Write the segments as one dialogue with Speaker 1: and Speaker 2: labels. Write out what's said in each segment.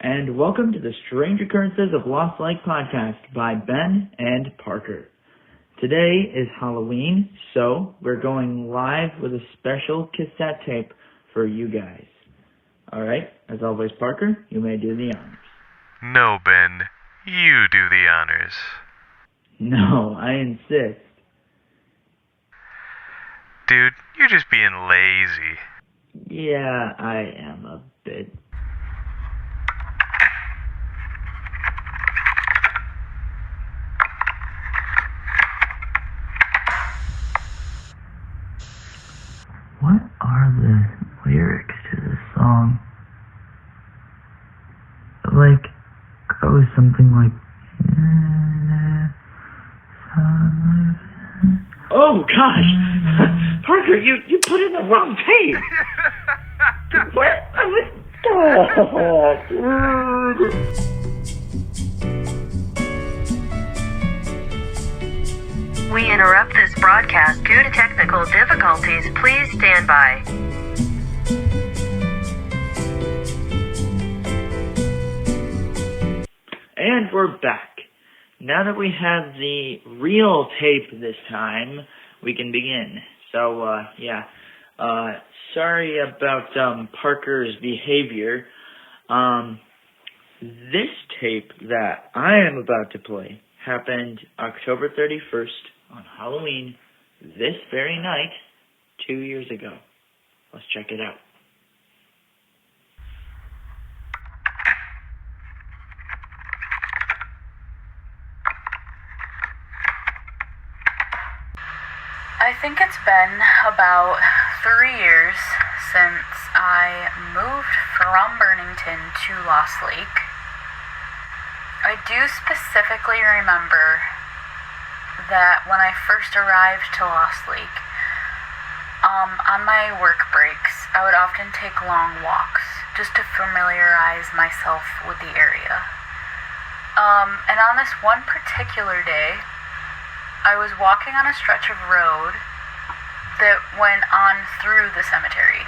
Speaker 1: and welcome to the Strange Occurrences of Lost Lake podcast by Ben and Parker. Today is Halloween, so we're going live with a special cassette tape for you guys. Alright, as always, Parker, you may do the honors.
Speaker 2: No, Ben, you do the honors.
Speaker 1: No, I insist.
Speaker 2: Dude, you're just being lazy.
Speaker 1: Yeah, I am a bit. What are the lyrics to this song? Like, goes something like... Oh, gosh! Parker, you put in the wrong tape! Where?
Speaker 3: We interrupt this broadcast due to technical difficulties. Please stand by.
Speaker 1: And we're back. Now that we have the real tape this time, we can begin. So, sorry about Parker's behavior. This tape that I am about to play happened October 31st on Halloween, this very night, 2 years ago. Let's check it out.
Speaker 4: I think it's been about 3 years since I moved from Burlington to Lost Lake. I do specifically remember that when I first arrived to Lost Lake, on my work breaks, I would often take long walks just to familiarize myself with the area. And on this one particular day, I was walking on a stretch of road that went on through the cemetery.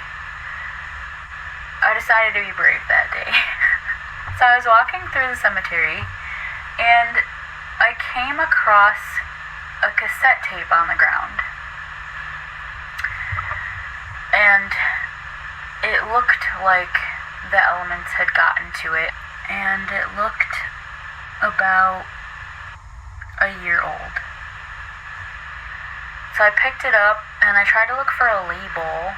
Speaker 4: I decided to be brave that day. So I was walking through the cemetery, and I came across a cassette tape on the ground. And it looked like the elements had gotten to it, and it looked about a year old. So I picked it up, and I tried to look for a label,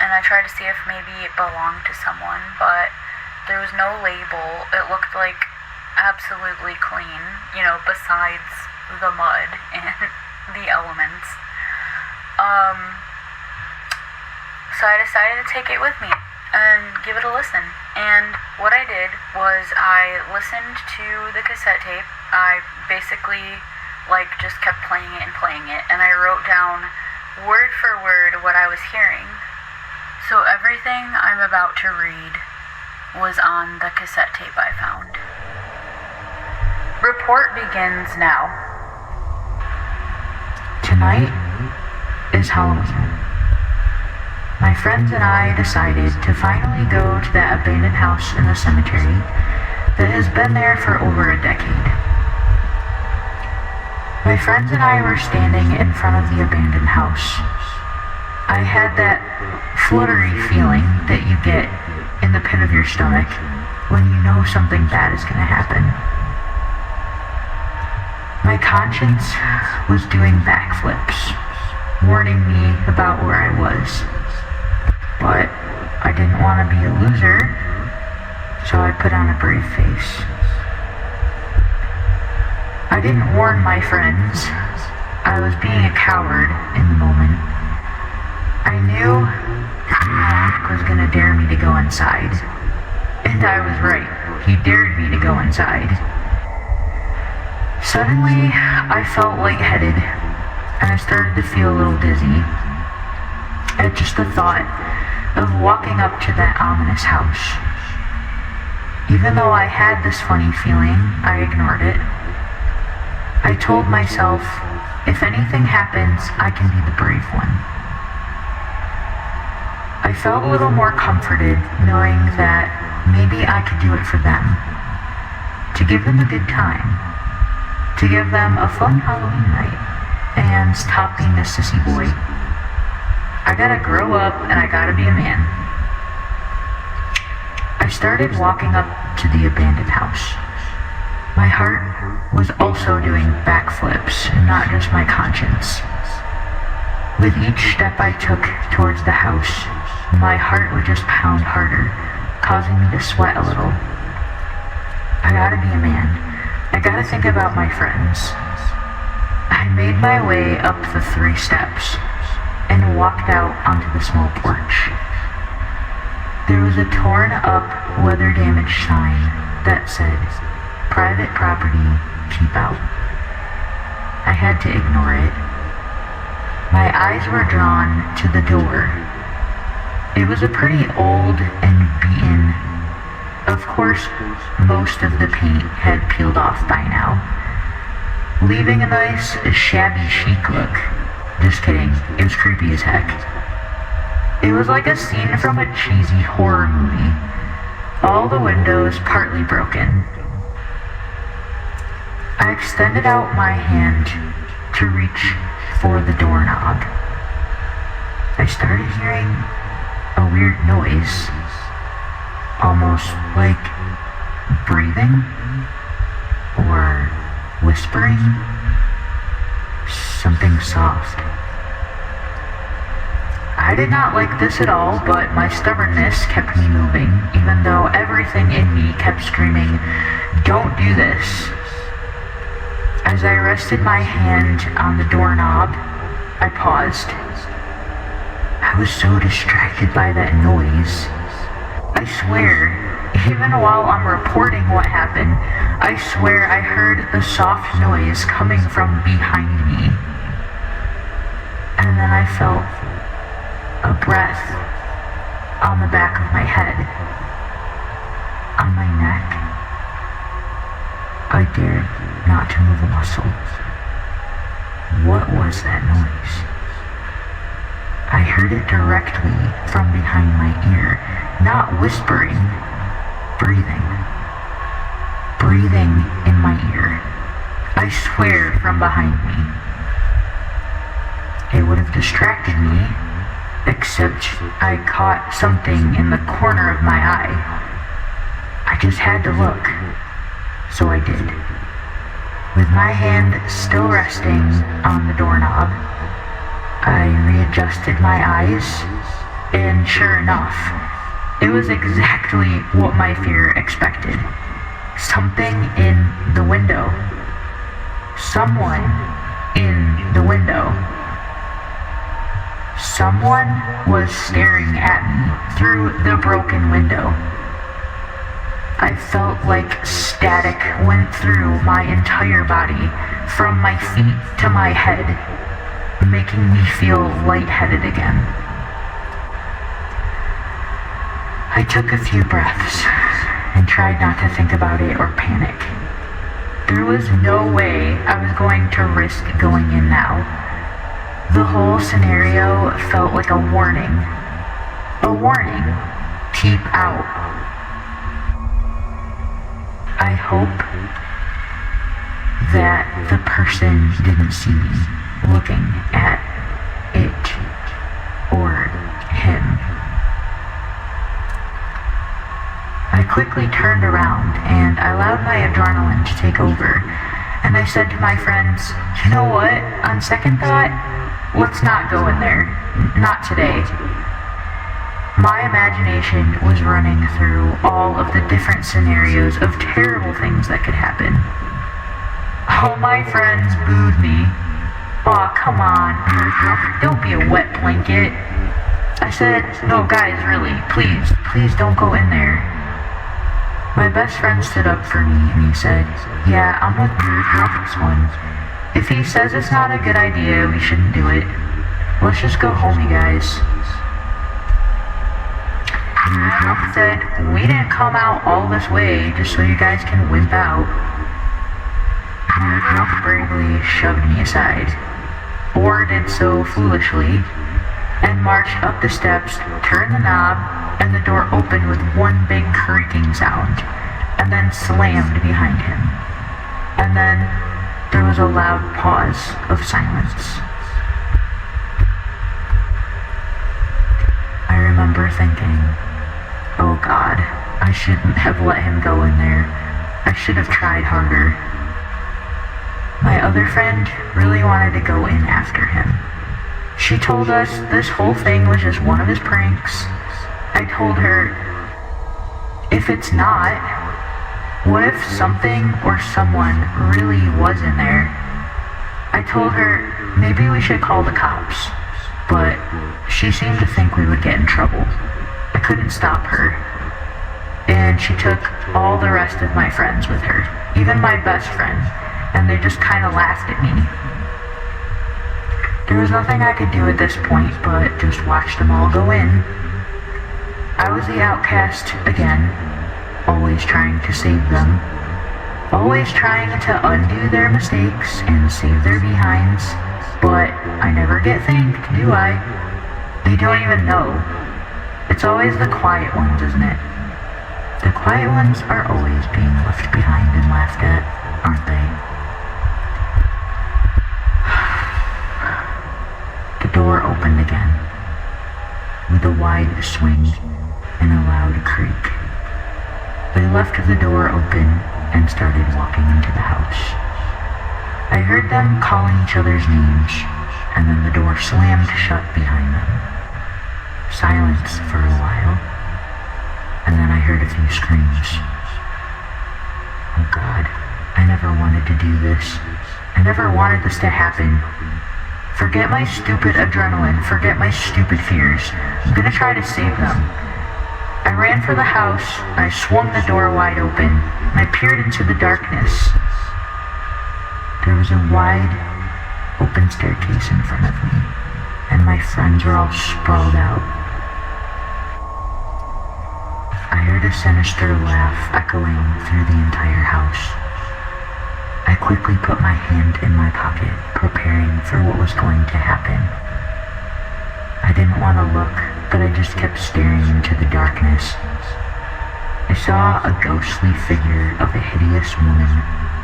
Speaker 4: and I tried to see if maybe it belonged to someone, but there was no label. It looked like absolutely clean, besides the mud and the elements. So I decided to take it with me and give it a listen. And what I did was I listened to the cassette tape. I basically just kept playing it, and I wrote down word for word what I was hearing. So everything I'm about to read was on the cassette tape I found. Report begins now. Tonight is Halloween. My friends and I decided to finally go to that abandoned house in the cemetery that has been there for over a decade. My friends and I were standing in front of the abandoned house. I had that fluttery feeling that you get in the pit of your stomach when you know something bad is going to happen. My conscience was doing backflips, warning me about where I was. But I didn't want to be a loser, so I put on a brave face. I didn't warn my friends. I was being a coward in the moment. I knew Mac was gonna dare me to go inside. And I was right. He dared me to go inside. Suddenly, I felt lightheaded, and I started to feel a little dizzy at just the thought of walking up to that ominous house. Even though I had this funny feeling, I ignored it. I told myself, if anything happens, I can be the brave one. I felt a little more comforted knowing that
Speaker 5: maybe I could do it for them. To give them a good time. To give them a fun Halloween night. And stop being a sissy boy. I gotta grow up and I gotta be a man. I started walking up to the abandoned house. My heart was also doing backflips, not just my conscience. With each step I took towards the house, my heart would just pound harder, causing me to sweat a little. I gotta be a man. I gotta think about my friends. I made my way up the 3 steps and walked out onto the small porch. There was a torn up, weather damaged sign that said, "Private property, keep out." I had to ignore it. My eyes were drawn to the door. It was a pretty old and beaten. Of course, most of the paint had peeled off by now, leaving a nice, shabby chic look. Just kidding, it was creepy as heck. It was like a scene from a cheesy horror movie. All the windows partly broken. I extended out my hand to reach for the doorknob. I started hearing a weird noise, almost like breathing or whispering, something soft. I did not like this at all, but my stubbornness kept me moving, even though everything in me kept screaming, "Don't do this." As I rested my hand on the doorknob, I paused. I was so distracted by that noise. I swear, even while I'm reporting what happened, I swear I heard the soft noise coming from behind me. And then I felt a breath on the back of my head, on my neck. I dared not to move a muscle. What was that noise? I heard it directly from behind my ear, not whispering, breathing. Breathing in my ear. I swear, from behind me. It would have distracted me, except I caught something in the corner of my eye. I just had to look, so I did. With my hand still resting on the doorknob, I readjusted my eyes, and sure enough, it was exactly what my fear expected. Something in the window. Someone in the window. Someone was staring at me through the broken window. I felt like static went through my entire body, from my feet to my head, making me feel lightheaded again. I took a few breaths and tried not to think about it or panic. There was no way I was going to risk going in now. The whole scenario felt like a warning. A warning. Keep out. I hope that the person didn't see me looking at it or him. I quickly turned around and I allowed my adrenaline to take over, and I said to my friends, "You know what? On second thought, let's not go in there. Not today." My imagination was running through all of the different scenarios of terrible things that could happen. All my friends booed me. "Aw, come on, don't be a wet blanket." I said, "No, guys, really, please don't go in there." My best friend stood up for me and he said, "Yeah, I'm with you on this one. If he says it's not a good idea, we shouldn't do it. Let's just go home, you guys." I said, "We didn't come out all this way just so you guys can wimp out." He bravely shoved me aside, or did so foolishly, and marched up the steps, turned the knob, and the door opened with one big creaking sound, and then slammed behind him. And then there was a loud pause of silence. I remember thinking, oh God, I shouldn't have let him go in there. I should have tried harder. My other friend really wanted to go in after him. She told us this whole thing was just one of his pranks. I told her, if it's not, what if something or someone really was in there? I told her maybe we should call the cops, but she seemed to think we would get in trouble. I couldn't stop her, and she took all the rest of my friends with her, even my best friend, and they just kind of laughed at me. There was nothing I could do at this point but just watch them all go in. I was the outcast again, always trying to save them, always trying to undo their mistakes and save their behinds, but I never get thanked, do I? They don't even know. It's always the quiet ones, isn't it? The quiet ones are always being left behind and laughed at, aren't they? The door opened again, with a wide swing and a loud creak. They left the door open and started walking into the house. I heard them calling each other's names, and then the door slammed shut behind them. Silence for a while, and then I heard a few screams. Oh God, I never wanted to do this. I never wanted this to happen. Forget my stupid adrenaline, forget my stupid fears. I'm gonna try to save them. I ran for the house, I swung the door wide open, and I peered into the darkness. There was a wide, open staircase in front of me, and my friends were all sprawled out. I heard a sinister laugh echoing through the entire house. I quickly put my hand in my pocket, preparing for what was going to happen. I didn't want to look, but I just kept staring into the darkness. I saw a ghostly figure of a hideous woman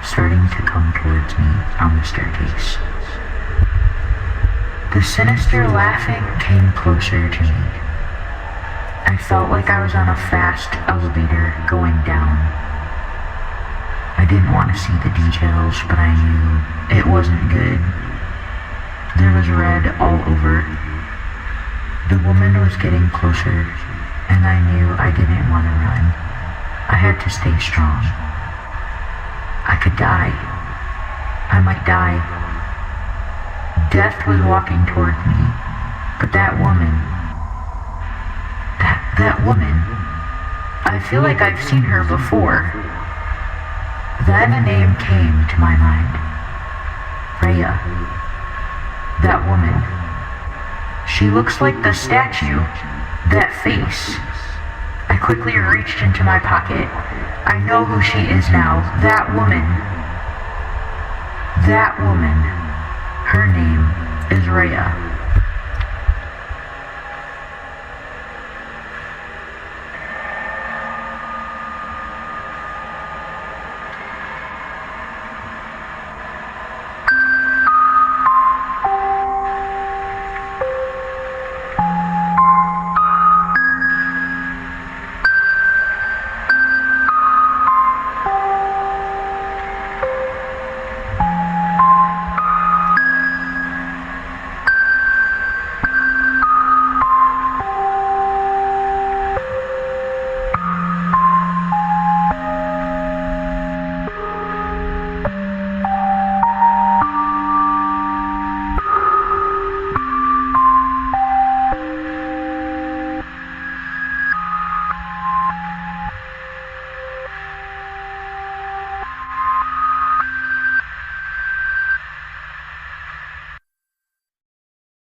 Speaker 5: starting to come towards me on the staircase. The sinister laughing came closer to me. I felt like I was on a fast elevator going down. I didn't want to see the details, but I knew it wasn't good. There was red all over. The woman was getting closer, and I knew I didn't want to run. I had to stay strong. I could die. I might die. Death was walking toward me, but that woman, that woman, I feel like I've seen her before. Then a name came to my mind. Rhea. That woman. She looks like the statue. That face. I quickly reached into my pocket. I know who she is now. That woman. That woman. Her name is Rhea.